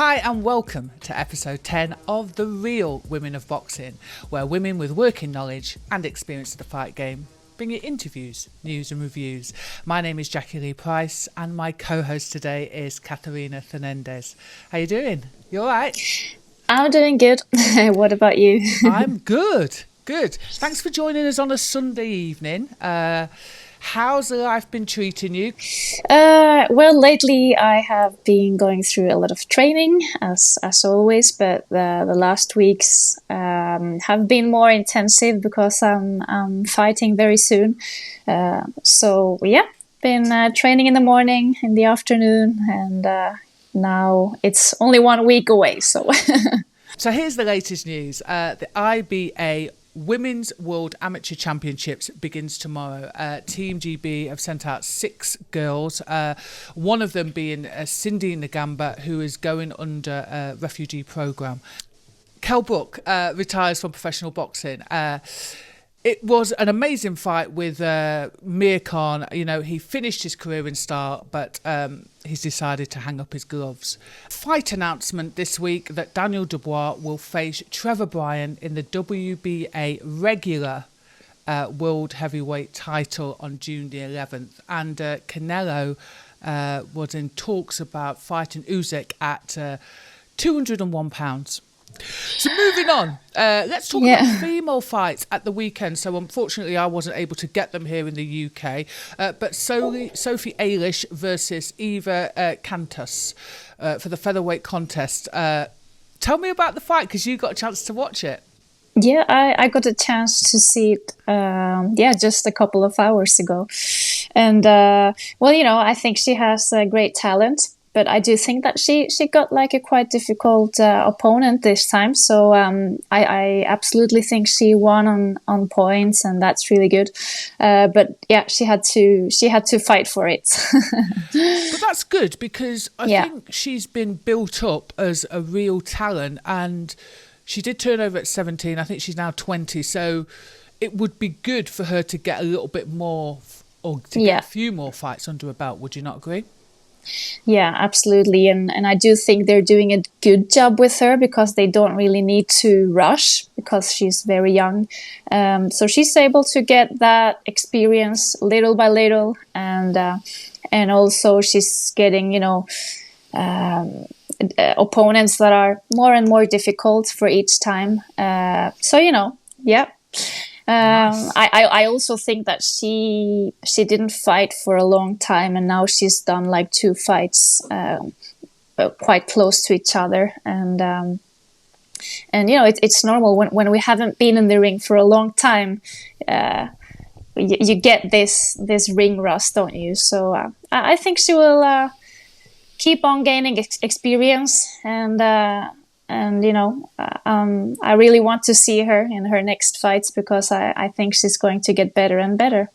Hi and welcome to episode 10 of The Real Women of Boxing, where women with working knowledge and experience of the fight game bring you interviews, news and reviews. My name is Jacqui-Lee Pryce and my co-host today is Katharina Thanderz. How you doing? You all right? I'm doing good. What about you? I'm good. Good. Thanks for joining us on a Sunday evening. How's life been treating you? Well, lately I have been going through a lot of training, as always, but the last weeks have been more intensive because I'm fighting very soon. So yeah, been training in the morning, in the afternoon, and now it's only 1 week away. So here's the latest news. The IBA Women's World Amateur Championships begins tomorrow. Team GB have sent out 6 girls, one of them being Cindy Nagamba, who is going under a refugee programme. Kell Brook retires from professional boxing. It was an amazing fight with Mir Khan. You know, he finished his career in Star, but he's decided to hang up his gloves. Fight announcement this week that Daniel Dubois will face Trevor Bryan in the WBA regular world heavyweight title on June the 11th. And Canelo was in talks about fighting Usyk at 201 pounds. So moving on, let's talk about female fights at the weekend. So unfortunately, I wasn't able to get them here in the UK. But Sophie Alisch versus Eva Cantus for the featherweight contest. Tell me about the fight, because you got a chance to watch it. Yeah, I got a chance to see it, just a couple of hours ago. And, I think she has great talent. But I do think that she got like a quite difficult opponent this time. So I absolutely think she won on points, and that's really good. But yeah, she had to fight for it. But that's good, because I think she's been built up as a real talent, and she did turn over at 17. I think she's now 20. So it would be good for her to get a little bit more, or to get a few more fights under her belt. Would you not agree? Yeah, absolutely. And I do think they're doing a good job with her, because they don't really need to rush, because she's very young. So she's able to get that experience little by little. And also she's getting, opponents that are more and more difficult for each time. Nice. I also think that she didn't fight for a long time, and now she's done like 2 fights quite close to each other, and it's normal when we haven't been in the ring for a long time. You get this ring rust, don't you? So I think she will keep on gaining experience, and I really want to see her in her next fights, because I think she's going to get better and better.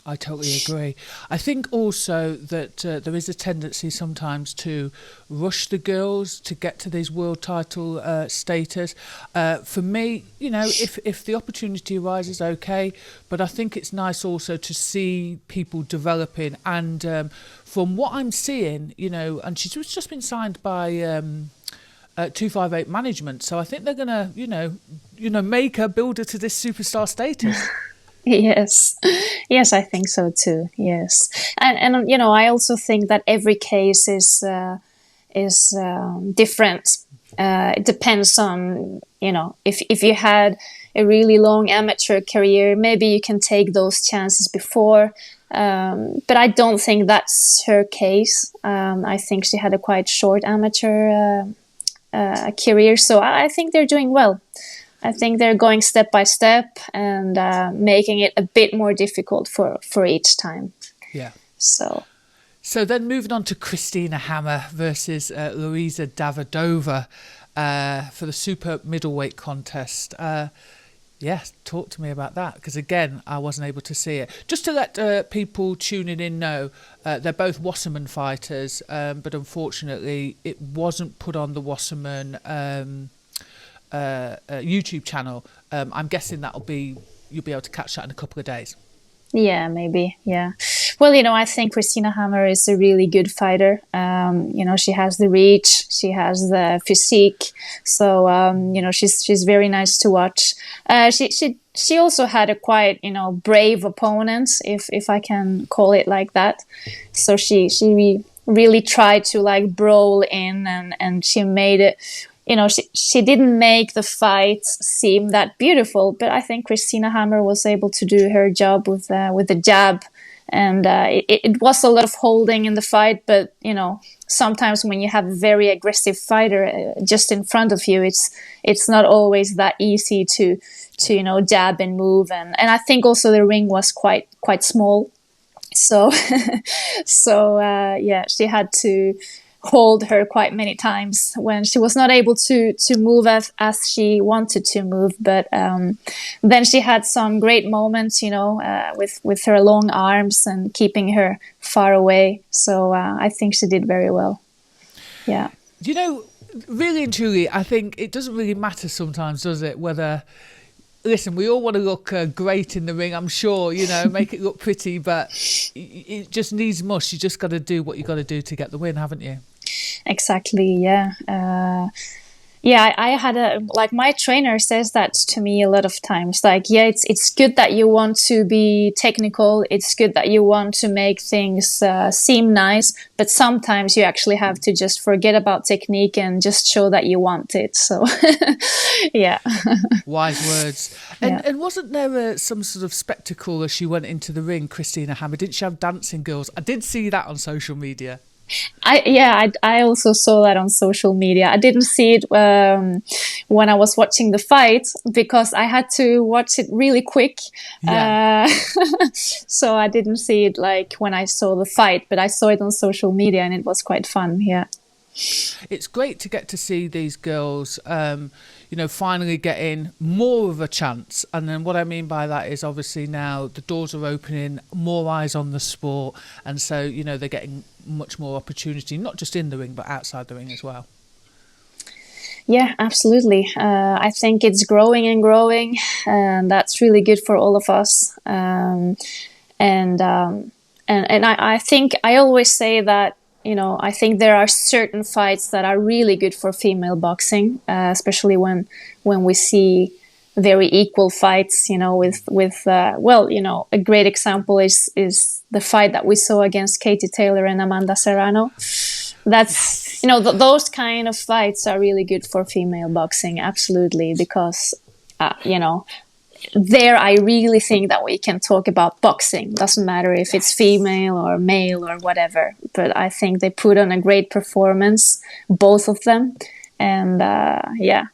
I totally agree. I think also that there is a tendency sometimes to rush the girls to get to these world title status. For me, if the opportunity arises, okay. But I think it's nice also to see people developing. And from what I'm seeing, and she's just been signed by 258 management, so I think they're gonna, make her, build her to this superstar status. Yes, I think so too. Yes, and I also think that every case is different. It depends on if you had a really long amateur career, maybe you can take those chances before. But I don't think that's her case. I think she had a quite short amateur career, so I think they're doing well. I think they're going step by step and making it a bit more difficult for each time. Yeah. So then moving on to Christina Hammer versus Louisa Davidova for the super middleweight contest. Talk to me about that, because again, I wasn't able to see it. Just to let people tuning in know, they're both Wasserman fighters, but unfortunately it wasn't put on the Wasserman YouTube channel. I'm guessing you'll be able to catch that in a couple of days. Yeah, maybe. Yeah. Well, I think Christina Hammer is a really good fighter. She has the reach, she has the physique, so she's very nice to watch. She also had a quite brave opponent, if I can call it like that. So she really tried to like brawl in, and she made it. She didn't make the fight seem that beautiful, but I think Christina Hammer was able to do her job with the jab, and it was a lot of holding in the fight. But sometimes when you have a very aggressive fighter just in front of you, it's not always that easy to jab and move, and I think also the ring was quite small, so she had to hold her quite many times when she was not able to move as she wanted to move. But then she had some great moments, with her long arms and keeping her far away. So I think she did very well. Yeah. Really and truly, I think it doesn't really matter sometimes, does it, whether... Listen, we all want to look great in the ring, I'm sure, make it look pretty, but it just needs must. You just got to do what you got to do to get the win, haven't you? Exactly, yeah. I had my trainer says that to me a lot of times. It's good that you want to be technical. It's good that you want to make things seem nice, but sometimes you actually have to just forget about technique and just show that you want it. So, yeah. Wise words. And wasn't there some sort of spectacle as she went into the ring, Christina Hammer? Didn't she have dancing girls? I did see that on social media. I also saw that on social media. I didn't see it when I was watching the fight because I had to watch it really quick. Yeah. So I didn't see it when I saw the fight, but I saw it on social media and it was quite fun. Yeah. It's great to get to see these girls, finally getting more of a chance. And then what I mean by that is obviously now the doors are opening, more eyes on the sport. And so, they're getting much more opportunity, not just in the ring, but outside the ring as well. Yeah, absolutely. I think it's growing and growing, and that's really good for all of us. And I think I always say that, I think there are certain fights that are really good for female boxing, especially when we see very equal fights, a great example is the fight that we saw against Katie Taylor and Amanda Serrano. That's, those kind of fights are really good for female boxing, absolutely, because, there I really think that we can talk about boxing. Doesn't matter if it's female or male or whatever, but I think they put on a great performance, both of them, and yeah.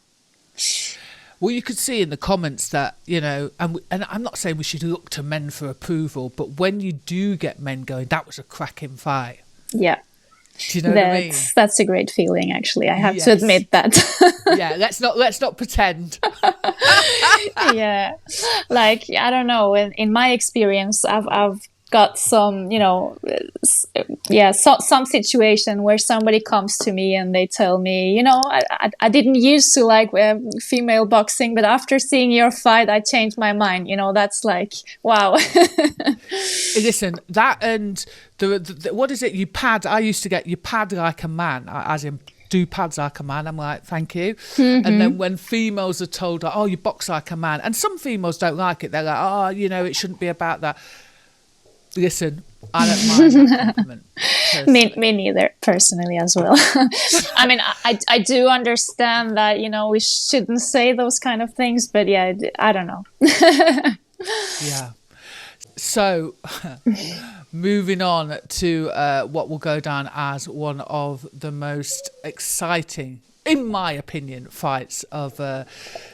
Well, you could see in the comments that, and I'm not saying we should look to men for approval, but when you do get men going, that was a cracking fight. Yeah. Do you know what I mean? That's a great feeling, actually. I have to admit that. Yeah, let's not pretend. Yeah, I don't know. In my experience, I've got some, some situation where somebody comes to me and they tell me, I didn't used to like female boxing, but after seeing your fight, I changed my mind. That's wow. Listen, that and the what is it? You pad. I used to get you pad like a man, as in do pads like a man. I'm like, thank you. Mm-hmm. And then when females are told, oh, you box like a man, and some females don't like it. They're like, oh, it shouldn't be about that. Listen, I don't mind that compliment. Me neither, personally, as well. I mean, I do understand that, we shouldn't say those kind of things, but yeah, I don't know. Yeah. So, moving on to what will go down as one of the most exciting, in my opinion, fights of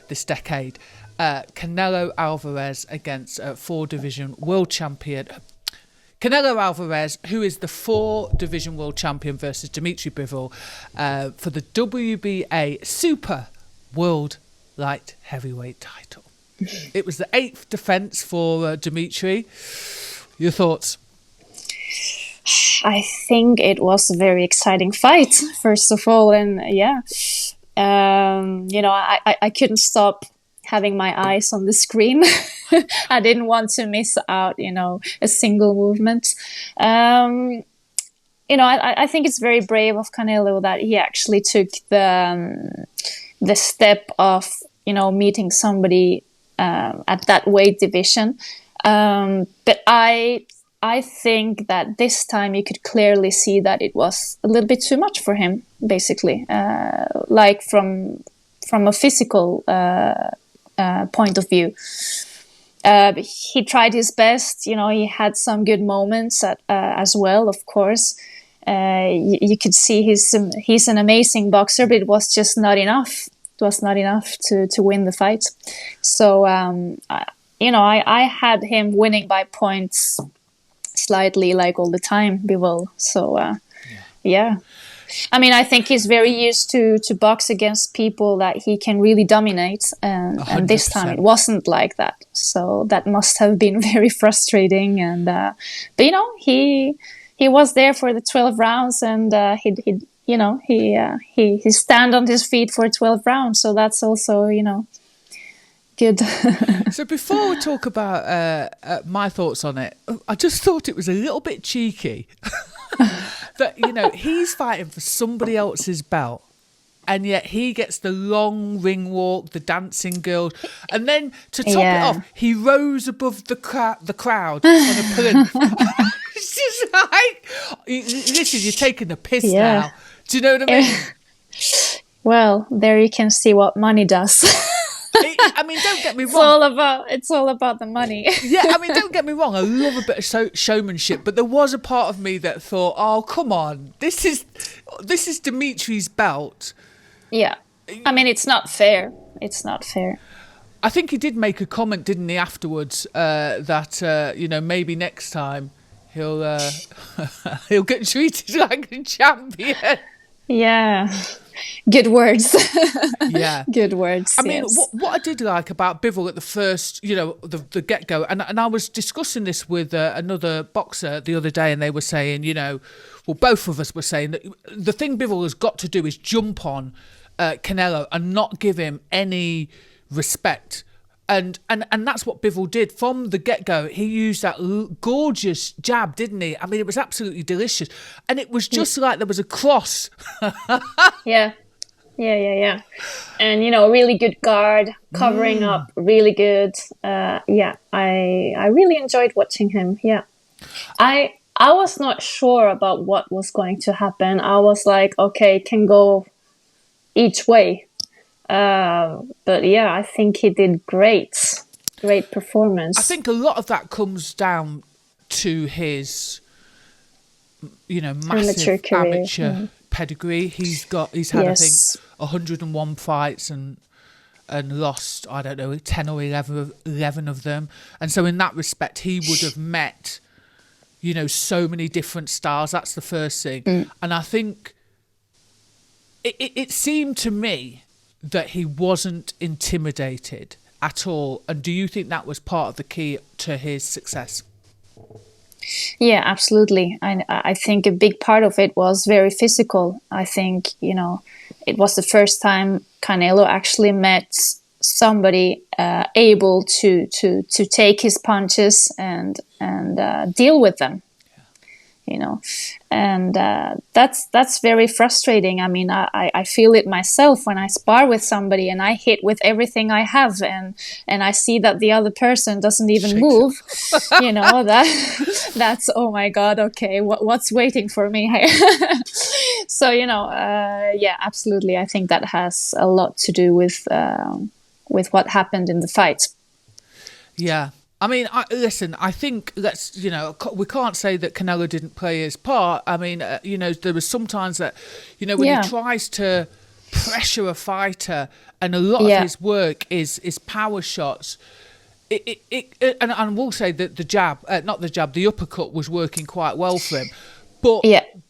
this decade. Canelo Alvarez against 4-division world champion Canelo Alvarez, who is the 4-division world champion, versus Dimitri Bivol for the WBA Super World Light Heavyweight title. It was the 8th defence for Dimitri. Your thoughts? I think it was a very exciting fight, first of all. And yeah, I couldn't stop having my eyes on the screen. I didn't want to miss out, a single movement. I think it's very brave of Canelo that he actually took the step of, meeting somebody at that weight division. But I think that this time you could clearly see that it was a little bit too much for him, basically, like from a physical point of view. He tried his best. He had some good moments as well, of course. You could see he's an amazing boxer, but it was just not enough. It was not enough to win the fight. So, I had him winning by points slightly, like all the time, Bivol. So, yeah. I mean, I think he's very used to box against people that he can really dominate, and this time it wasn't like that. So that must have been very frustrating. And but he was there for the 12 rounds, and he stand on his feet for 12 rounds. So that's also good. So before we talk about my thoughts on it, I just thought it was a little bit cheeky. That he's fighting for somebody else's belt, and yet he gets the long ring walk, the dancing girls, and then to top it off, he rose above the crowd on a plinth. It's just like, listen, you're taking the piss now. Do you know what I mean? Well, there you can see what money does. Don't get me wrong. It's all about the money. Yeah, don't get me wrong. I love a bit of showmanship, but there was a part of me that thought, "Oh, come on, this is Dimitri's belt." Yeah, it's not fair. It's not fair. I think he did make a comment, didn't he, afterwards, that maybe next time he'll get treated like a champion. Yeah. Good words. Yeah. Good words. What I did like about Bivol at the first, the get-go, and I was discussing this with another boxer the other day, and they were saying, both of us were saying that the thing Bivol has got to do is jump on Canelo and not give him any respect. And that's what Bivol did from the get-go. He used that gorgeous jab, didn't he? It was absolutely delicious. And it was just like there was a cross. Yeah. And, really good guard, covering up, really good. I really enjoyed watching him, yeah. I was not sure about what was going to happen. I was like, okay, it can go each way. But yeah, I think he did great performance. I think a lot of that comes down to his, massive amateur pedigree. He's had I think 101 fights and lost, I don't know, 10 or 11 of them. And so in that respect, he would have met, so many different styles. That's the first thing. And I think it seemed to me that he wasn't intimidated at all. And do you think that was part of the key to his success? Yeah, absolutely. I think a big part of it was very physical. I think, it was the first time Canelo actually met somebody able to take his punches and deal with them. And that's very frustrating. I feel it myself when I spar with somebody and I hit with everything I have, and I see that the other person doesn't even move. That's oh my God. Okay, what's waiting for me? So absolutely. I think that has a lot to do with what happened in the fight. Yeah. I think we can't say that Canelo didn't play his part. There was sometimes that, when he tries to pressure a fighter, and a lot of his work is power shots. And we'll say that the uppercut was working quite well for him. But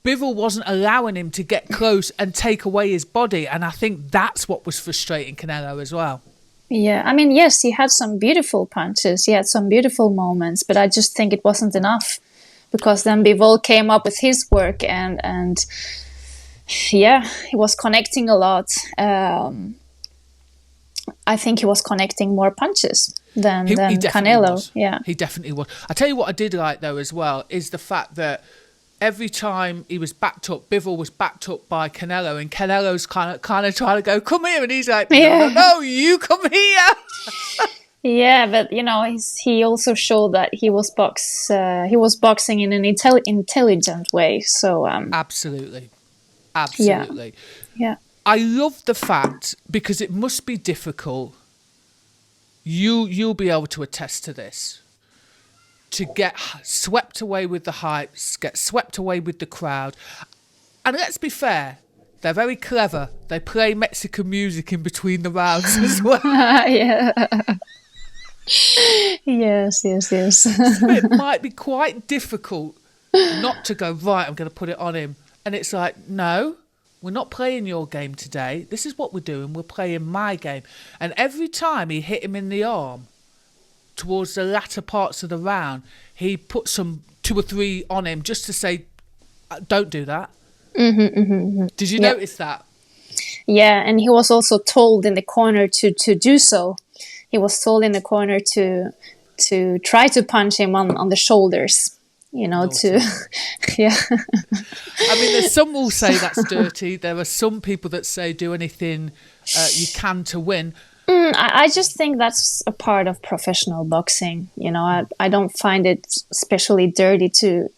Bivol wasn't allowing him to get close and take away his body. And I think that's what was frustrating Canelo as well. Yeah, yes, he had some beautiful punches. He had some beautiful moments, but I just think it wasn't enough, because then Bivol came up with his work and he was connecting a lot. I think he was connecting more punches than He definitely Canelo. was. Yeah, He definitely was. I tell you what I did like though as well is the fact that every time he was backed up, Bivol was backed up by Canelo, and Canelo's kind of trying to go, come here, and he's like, no, you come here. Yeah, but he also showed that he was boxing in an intelligent way. So Absolutely. Yeah. I love the fact, because it must be difficult. You'll be able to attest to this. To get swept away with the hypes, get swept away with the crowd. And let's be fair, they're very clever. They play Mexican music in between the rounds as well. Yeah. Yes. So it might be quite difficult not to go, right, I'm going to put it on him. And it's like, no, we're not playing your game today. This is what we're doing. We're playing my game. And every time he hit him in the arm, towards the latter parts of the round, he put some 2 or 3 on him just to say, don't do that. Did you notice that? Yeah, and he was also told in the corner to do so. He was told in the corner to try to punch him on the shoulders, to... Yeah. I mean, there's some will say that's dirty. There are some people that say do anything you can to win. I just think that's a part of professional boxing. I don't find it especially dirty to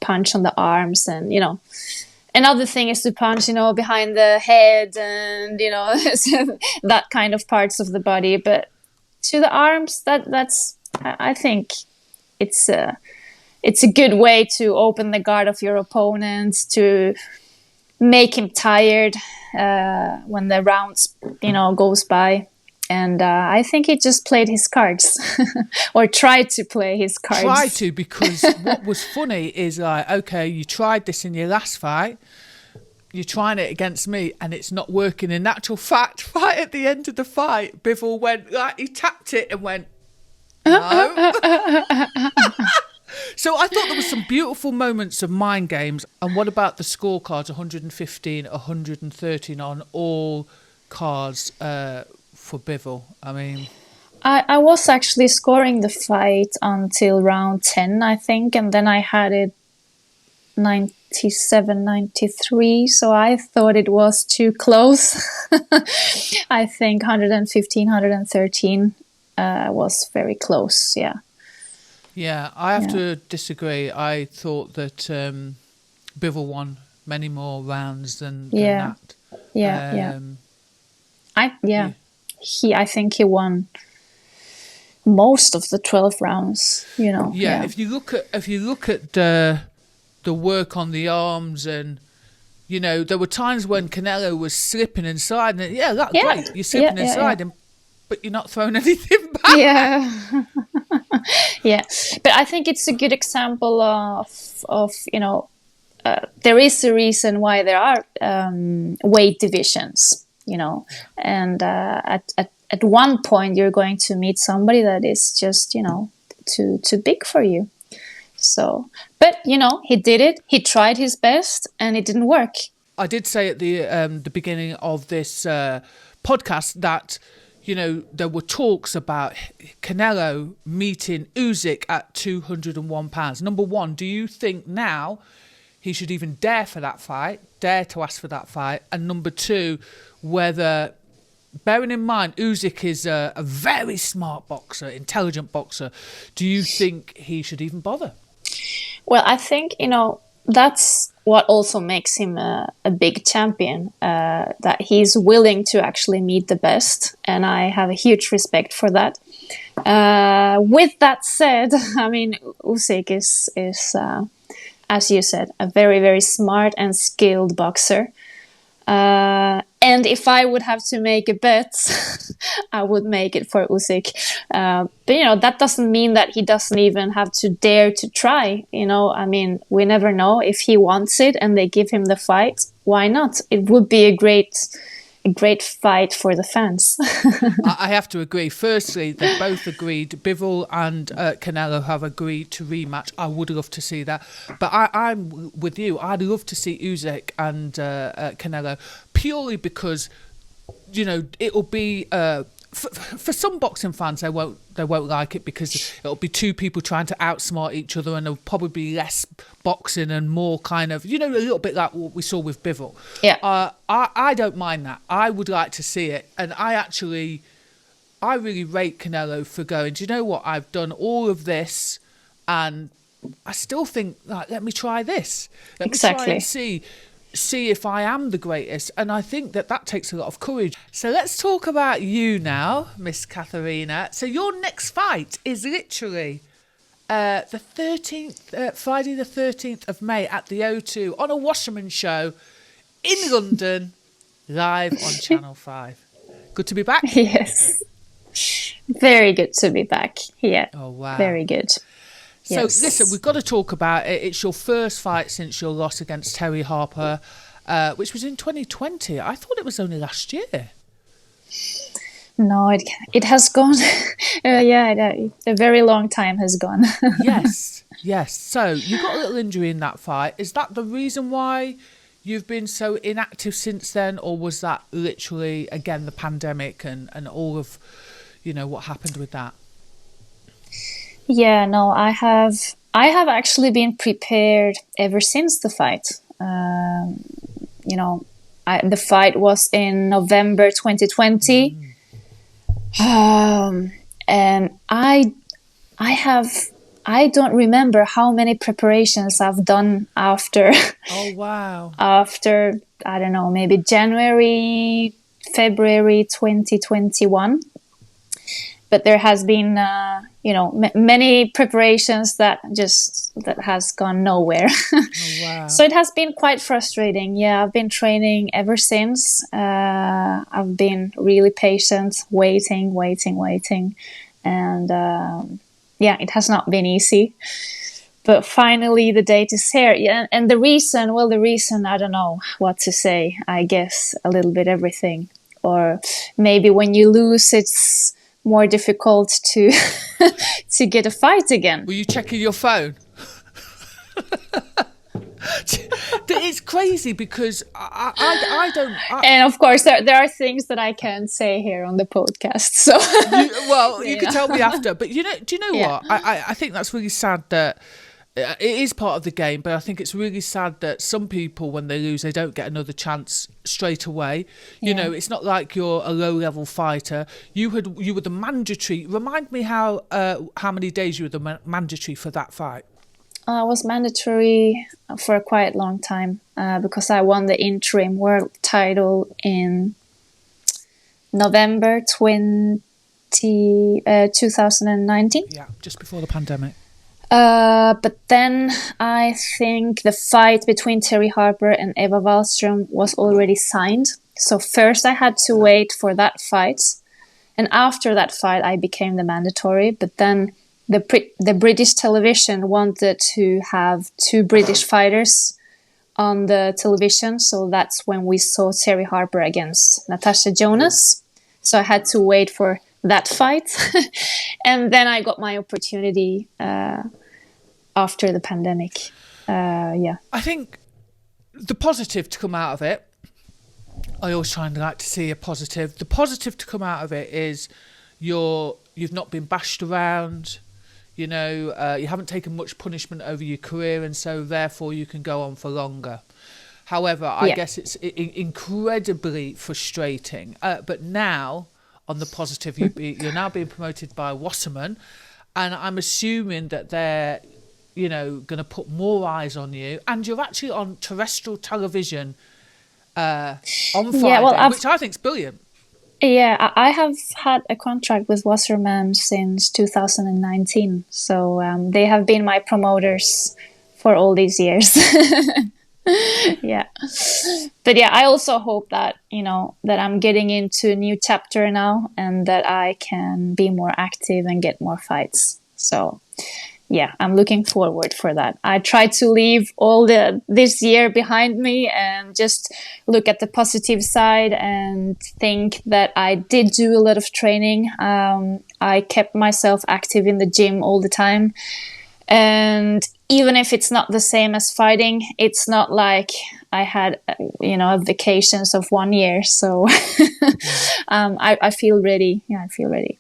punch on the arms, and another thing is to punch behind the head and that kind of parts of the body. But to the arms, that's I think it's a good way to open the guard of your opponent, to make him tired when the rounds goes by. And I think he just played his cards or tried to play his cards. Because what was funny is like, okay, you tried this in your last fight, you're trying it against me and it's not working. In actual fact, right at the end of the fight, Bivol went, like, he tapped it and went, no. So I thought there was some beautiful moments of mind games. And what about the scorecards, 115, 113 on all cards for Bivol? I mean, I was actually scoring the fight until round 10, I think, and then I had it 97, 93, so I thought it was too close. I think 115, 113 was very close, yeah. Yeah, I have to disagree. I thought that Bivol won many more rounds than that. I think he won most of the 12 rounds. If you look at the work on the arms, and there were times when Canelo was slipping inside, and great, you're slipping inside him, but you're not throwing anything back. Yeah. Yeah, but I think it's a good example of there is a reason why there are weight divisions. And at one point you're going to meet somebody that is just too big for you. So, but he did it. He tried his best, and it didn't work. I did say at the beginning of this podcast that there were talks about Canelo meeting Usyk at 201 pounds. Number one, do you think now he should even dare to ask for that fight? And number two, whether, bearing in mind Usyk is a very smart boxer, intelligent boxer, do you think he should even bother? Well, I think, that's what also makes him a big champion, that he's willing to actually meet the best. And I have a huge respect for that. With that said, I mean, Usyk is as you said, a very, very smart and skilled boxer. And if I would have to make a bet, I would make it for Usyk. But, that doesn't mean that he doesn't even have to dare to try. I mean, we never know. If he wants it and they give him the fight, why not? It would be a great fight for the fans. I have to agree. Firstly, they both agreed. Bivol and Canelo have agreed to rematch. I would love to see that. But I'm with you. I'd love to see Usyk and Canelo, purely because it'll be for some boxing fans, they won't like it because it'll be two people trying to outsmart each other, and there'll probably be less boxing and more kind of, a little bit like what we saw with Bivol. Yeah. I don't mind that. I would like to see it, and I really rate Canelo for going, do you know what? I've done all of this, and I still think, like, let me try this. Let me try and see if I am the greatest. And I think that takes a lot of courage. So let's talk about you now, Miss Katharina. So your next fight is literally the 13th, Friday the 13th of May at the O2 on a Washerman show in London, live on Channel 5. Good to be back? Yes. Very good to be back. Yeah. Oh, wow. Very good. So, listen, we've got to talk about it. It's your first fight since your loss against Terry Harper, which was in 2020. I thought it was only last year. No, it has gone. A very long time has gone. Yes. So, you got a little injury in that fight. Is that the reason why you've been so inactive since then? Or was that literally, again, the pandemic and all of, what happened with that? Yeah, no, I have actually been prepared ever since the fight. The fight was in November 2020. And I don't remember how many preparations I've done after. Oh, wow. After, I don't know, maybe January, February 2021. But there has been, many preparations that has gone nowhere. Oh, wow. So it has been quite frustrating. Yeah, I've been training ever since. I've been really patient, waiting. And it has not been easy. But finally the date is here. Yeah, and the reason, I don't know what to say. I guess a little bit everything. Or maybe when you lose, it's more difficult to get a fight again. Were you checking your phone? It's crazy because I don't. And of course, there are things that I can't say here on the podcast. So you can tell me after. But do you know what? I think that's really sad that. It is part of the game, but I think it's really sad that some people, when they lose, they don't get another chance straight away. It's not like you're a low-level fighter. You were the mandatory. Remind me how many days you were the mandatory for that fight. I was mandatory for a quite long time because I won the interim world title in November 2019. Yeah, just before the pandemic. But then I think the fight between Terry Harper and Eva Wallström was already signed. So first I had to wait for that fight. And after that fight, I became the mandatory. But then the British television wanted to have two British fighters on the television. So that's when we saw Terry Harper against Natasha Jonas. So I had to wait for that fight. And then I got my opportunity after the pandemic. I think the positive to come out of it, I always try and like to see a positive. The positive to come out of it is you've not been bashed around, you haven't taken much punishment over your career, and so therefore you can go on for longer. However, I guess it's incredibly frustrating. But now, on the positive, you're now being promoted by Wasserman, and I'm assuming that they're, going to put more eyes on you, and you're actually on terrestrial television on Friday, which I think is brilliant. Yeah, I have had a contract with Wasserman since 2019, so they have been my promoters for all these years. Yeah. But I also hope that, that I'm getting into a new chapter now and that I can be more active and get more fights. So, I'm looking forward for that. I try to leave all this year behind me and just look at the positive side and think that I did do a lot of training. I kept myself active in the gym all the time. And even if it's not the same as fighting, it's not like I had, vacations of 1 year. So I feel ready. Yeah, I feel ready.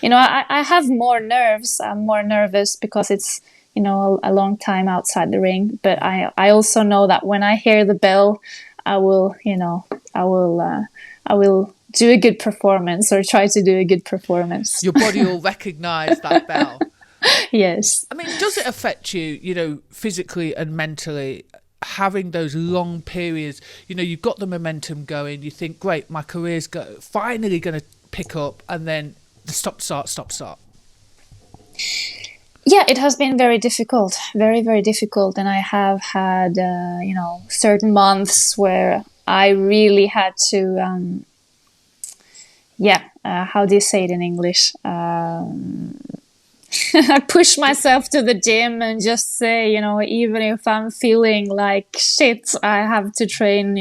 I have more nerves. I'm more nervous because it's, a long time outside the ring. But I also know that when I hear the bell, I will do a good performance, or try to do a good performance. Your body will recognize that bell. Yes. I mean, does it affect you, physically and mentally, having those long periods? You've got the momentum going. You think, great, my career's finally going to pick up, and then the stop, start. Yeah, it has been very difficult, very, very difficult. And I have had, certain months where I really had to, how do you say it in English? I push myself to the gym and just say, even if I'm feeling like shit, I have to train,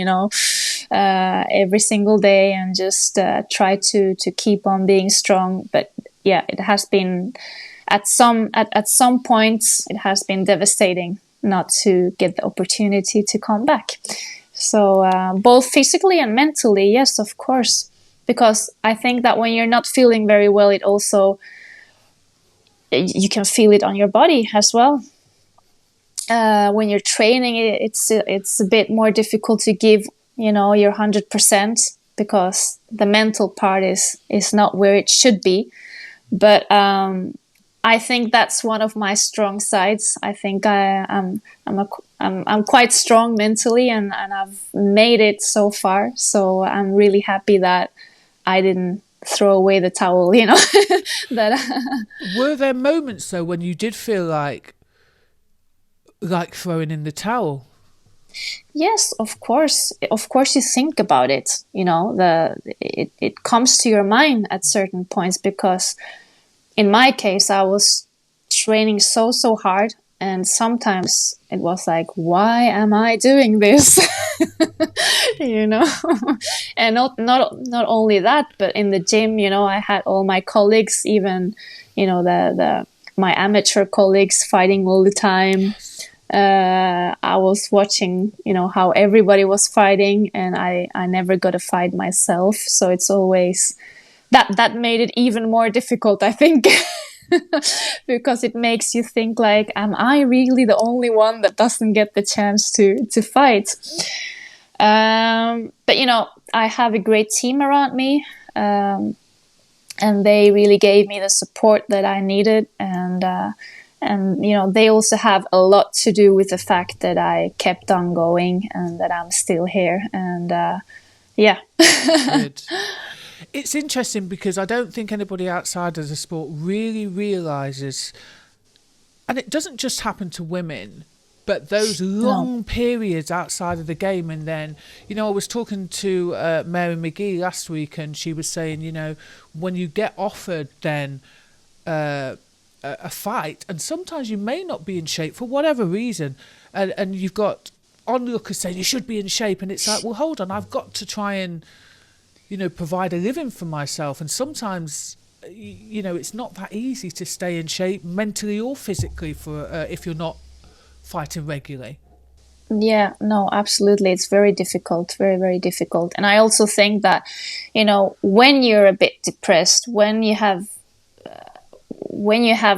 every single day, and just try to keep on being strong. But yeah, it has been at some points, it has been devastating not to get the opportunity to come back. So both physically and mentally, yes, of course, because I think that when you're not feeling very well, it also, you can feel it on your body as well. When you're training, it's a bit more difficult to give, your 100%, because the mental part is not where it should be. But I think that's one of my strong sides. I think I'm quite strong mentally, and I've made it so far. So I'm really happy that I didn't throw away the towel, that Were there moments though when you did feel like throwing in the towel? Yes, of course you think about it, it comes to your mind at certain points, because in my case I was training so hard, and sometimes it was like, why am I doing this? And not only that, but in the gym, I had all my colleagues, even, my amateur colleagues, fighting all the time. I was watching, how everybody was fighting, and I never got a fight myself. So it's always that made it even more difficult, I think. Because it makes you think like, am I really the only one that doesn't get the chance to fight? But I have a great team around me, and they really gave me the support that I needed, and they also have a lot to do with the fact that I kept on going and that I'm still here, and yeah. Good. It's interesting because I don't think anybody outside of the sport really realises, and it doesn't just happen to women, but those long periods outside of the game. And then, I was talking to Mary McGee last week, and she was saying, when you get offered then a fight, and sometimes you may not be in shape for whatever reason, and you've got onlookers saying you should be in shape, and it's like, well, hold on, I've got to try and provide a living for myself, and sometimes it's not that easy to stay in shape mentally or physically for if you're not fighting regularly. Yeah, no, absolutely. It's very difficult, very, very difficult. And I also think that, when you're a bit depressed, when you have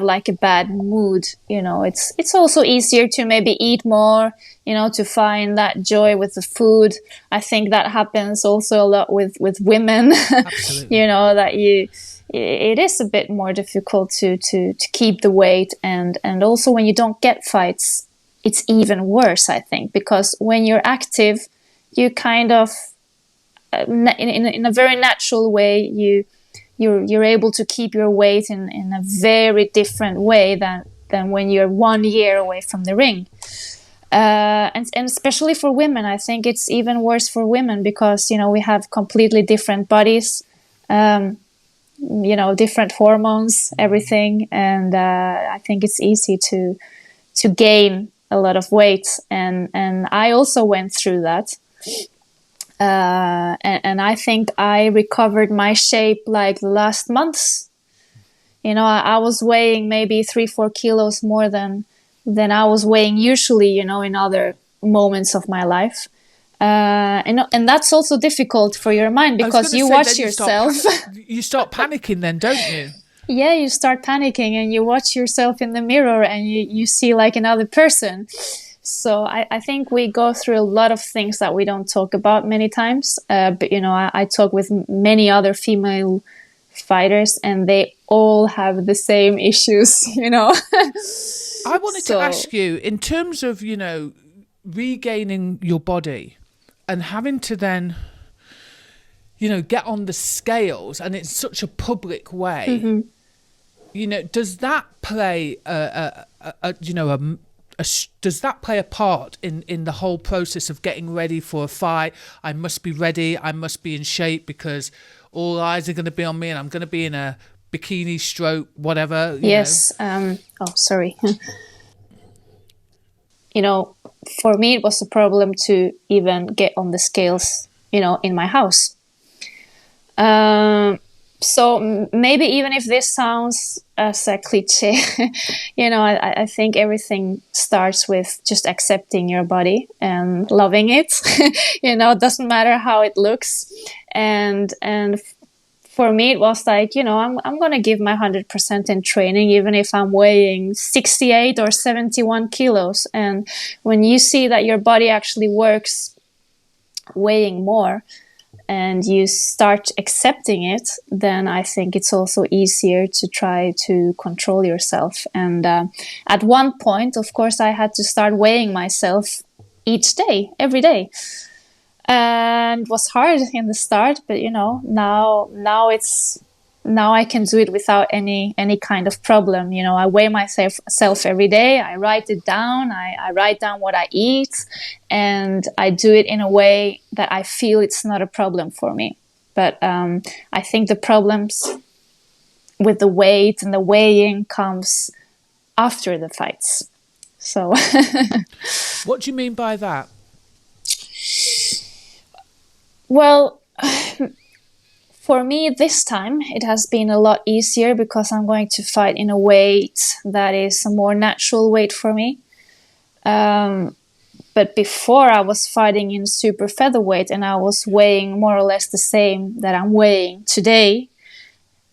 like a bad mood, it's also easier to maybe eat more, to find that joy with the food. I think that happens also a lot with women. Absolutely. That it is a bit more difficult to keep the weight, and also when you don't get fights, it's even worse, I think, because when you're active, you kind of, in a very natural way, you're able to keep your weight in a very different way than when you're 1 year away from the ring. And especially for women, I think it's even worse for women, because, we have completely different bodies, different hormones, everything. And I think it's easy to gain a lot of weight. And I also went through that. And I think I recovered my shape like the last months. I was weighing maybe 3-4 kilos more than I was weighing usually, in other moments of my life. And that's also difficult for your mind because you watch yourself. You start panicking then, don't you? Yeah, you start panicking and you watch yourself in the mirror and you see like another person. So I think we go through a lot of things that we don't talk about many times. But, you know, I talk with many other female fighters and they all have the same issues, you know. I wanted to ask you, in terms of, you know, regaining your body and having to then, you know, get on the scales, and it's such a public way, you know, does that play does that play a part in the whole process of getting ready for a fight? I must be ready, I must be in shape because all eyes are going to be on me and I'm going to be in a bikini stroke, whatever. Yes. Sorry. You know, for me, it was a problem to even get on the scales, you know, in my house. So maybe even if this sounds as a cliche, you know, I think everything starts with just accepting your body and loving it. You know, it doesn't matter how it looks. And for me, it was like, you know, I'm going to give my 100% in training, even if I'm weighing 68 or 71 kilos. And when you see that your body actually works weighing more, and you start accepting it, then I think it's also easier to try to control yourself. And at one point, of course, I had to start weighing myself each day, every day. And it was hard in the start, but you know, now I can do it without any kind of problem. You know, I weigh myself every day. I write it down. I write down what I eat, and I do it in a way that I feel it's not a problem for me. But I think the problems with the weight and the weighing comes after the fights. So, what do you mean by that? Well, for me, this time, it has been a lot easier because I'm going to fight in a weight that is a more natural weight for me. But before, I was fighting in super featherweight and I was weighing more or less the same that I'm weighing today.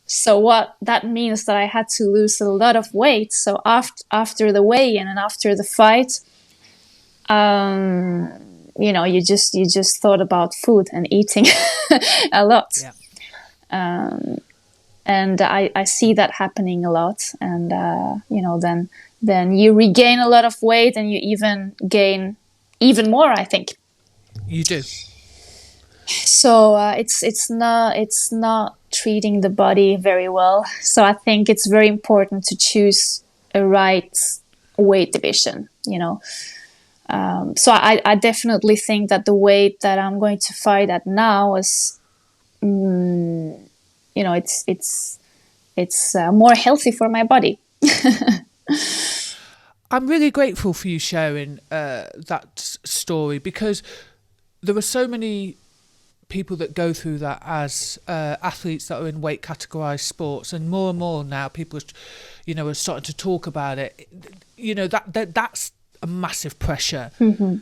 So what that means that I had to lose a lot of weight. So after the weigh-in and after the fight, you know, you just thought about food and eating a lot. Yeah. And I see that happening a lot. And, you know, then you regain a lot of weight and you even gain even more, I think. You do. So it's not treating the body very well. So I think it's very important to choose a right weight division, you know. So I definitely think that the weight that I'm going to fight at now is, you know, it's more healthy for my body. I'm really grateful for you sharing that story, because there are so many people that go through that as athletes that are in weight categorized sports, and more now people, you know, are starting to talk about it. You know, that's a massive pressure. Mm-hmm.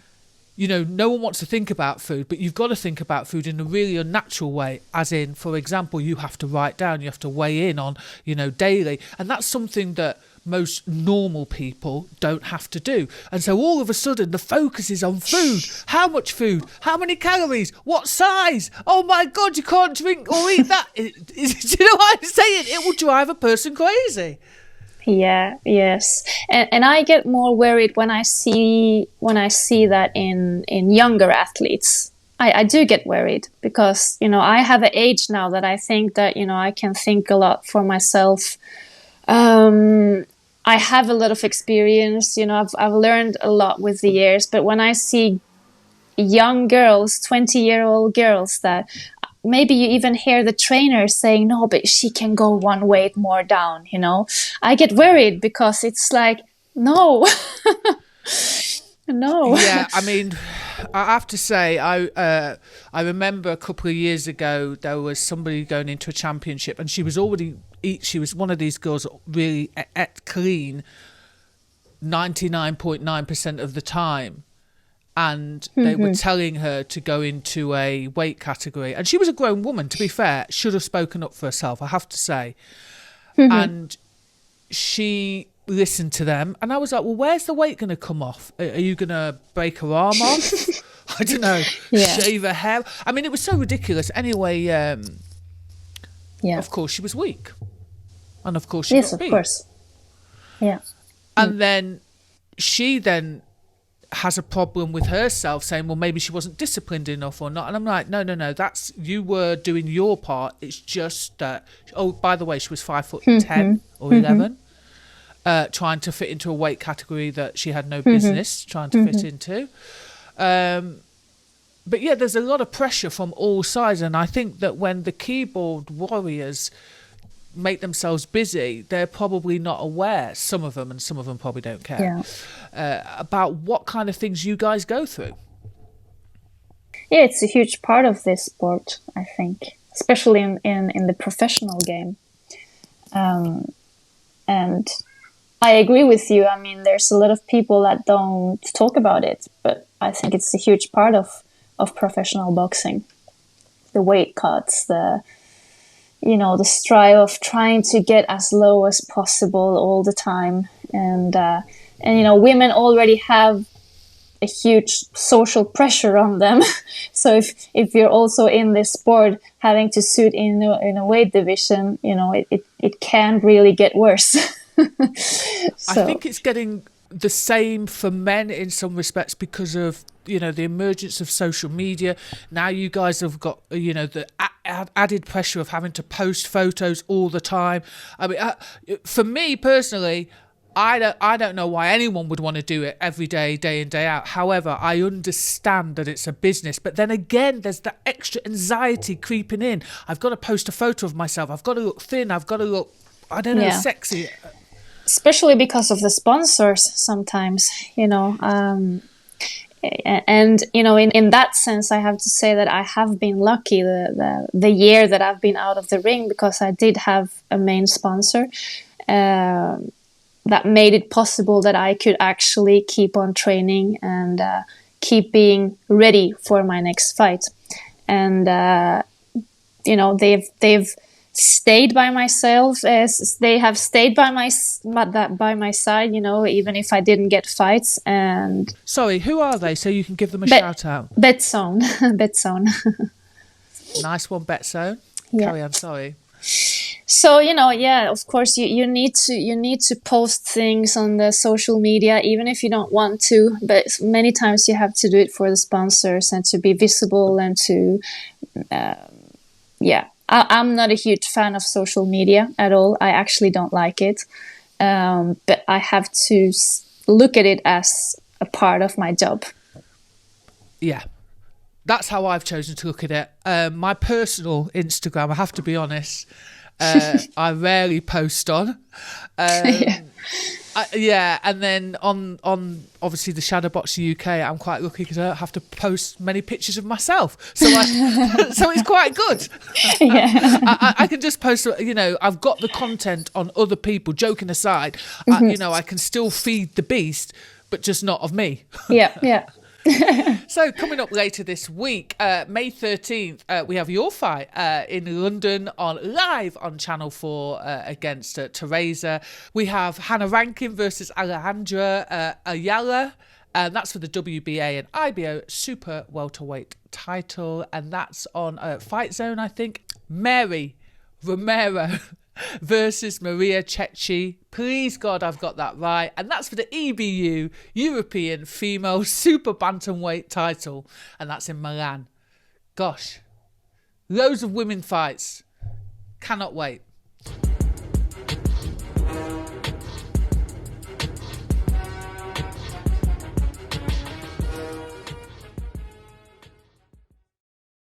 You know, no one wants to think about food, but you've got to think about food in a really unnatural way, as in, for example, you have to write down, you have to weigh in on, you know, daily, and that's something that most normal people don't have to do. And so all of a sudden the focus is on food. How much food? How many calories? What size? Oh my God, you can't drink or eat that. Do you know what I'm saying? It will drive a person crazy. Yeah, yes. And I get more worried when I see that in younger athletes. I do get worried because, you know, I have an age now that I think that, you know, I can think a lot for myself. I have a lot of experience, you know, I've learned a lot with the years, but when I see young girls, 20-year-old girls, that maybe you even hear the trainer saying, no, but she can go one weight more down, you know, I get worried because it's like, no, no. Yeah, I mean, I have to say, I remember a couple of years ago, there was somebody going into a championship and she was one of these girls that really ate clean 99.9% of the time. and they were telling her to go into a weight category. And she was a grown woman, to be fair, should have spoken up for herself, I have to say. And she listened to them. And I was like, well, where's the weight going to come off? Are you going to break her arm off? I don't know, shave her hair? I mean, it was so ridiculous. Anyway, of course, she was weak. And of course, she got beat. Yes, of course. Yeah. And then she has a problem with herself, saying, well, maybe she wasn't disciplined enough or not. And I'm like, no, that's, you were doing your part. It's just that, oh, by the way, she was 5'10" or 11, trying to fit into a weight category that she had no business trying to fit into. But yeah, there's a lot of pressure from all sides. And I think that when the keyboard warriors make themselves busy, they're probably not aware, some of them, and some of them probably don't care, about what kind of things you guys go through. Yeah, it's a huge part of this sport, I think, especially in the professional game. And I agree with you. I mean, there's a lot of people that don't talk about it, but I think it's a huge part of professional boxing. The weight cuts, the strive of trying to get as low as possible all the time. And women already have a huge social pressure on them. So if you're also in this sport having to suit in a weight division, it can really get worse. I think it's getting the same for men in some respects because of, the emergence of social media. Now you guys have got, the added pressure of having to post photos all the time. I mean, for me personally, I don't know why anyone would want to do it every day, day in, day out. However, I understand that it's a business. But then again, there's that extra anxiety creeping in. I've got to post a photo of myself. I've got to look thin. I've got to look, sexy. Especially because of the sponsors sometimes, And, in that sense, I have to say that I have been lucky the year that I've been out of the ring, because I did have a main sponsor that made it possible that I could actually keep on training and keep being ready for my next fight. And, they've stayed by myself, as they have stayed by my side, even if I didn't get fights. And sorry, who are they, so you can give them a shout out? Betzone. Betzone. Nice one, Betzone. Carry on. Sorry. So of course you need to post things on the social media, even if you don't want to, but many times you have to do it for the sponsors and to be visible and to I'm not a huge fan of social media at all. I actually don't like it. But I have to look at it as a part of my job. Yeah, that's how I've chosen to look at it. My personal Instagram, I have to be honest, I rarely post on. And then on obviously the Shadowboxruk UK, I'm quite lucky because I don't have to post many pictures of myself, so so it's quite good. I can just post, I've got the content on other people. Joking aside, I can still feed the beast, but just not of me. So coming up later this week, May 13th, we have your fight in London live on Channel 4 against Teresa. We have Hannah Rankin versus Alejandra Ayala. That's for the WBA and IBO Super Welterweight title. And that's on Fight Zone, I think. Mary Romero versus Maria Cecchi. Please God, I've got that right. And that's for the EBU European Female Super Bantamweight title. And that's in Milan. Gosh, loads of women fights. Cannot wait.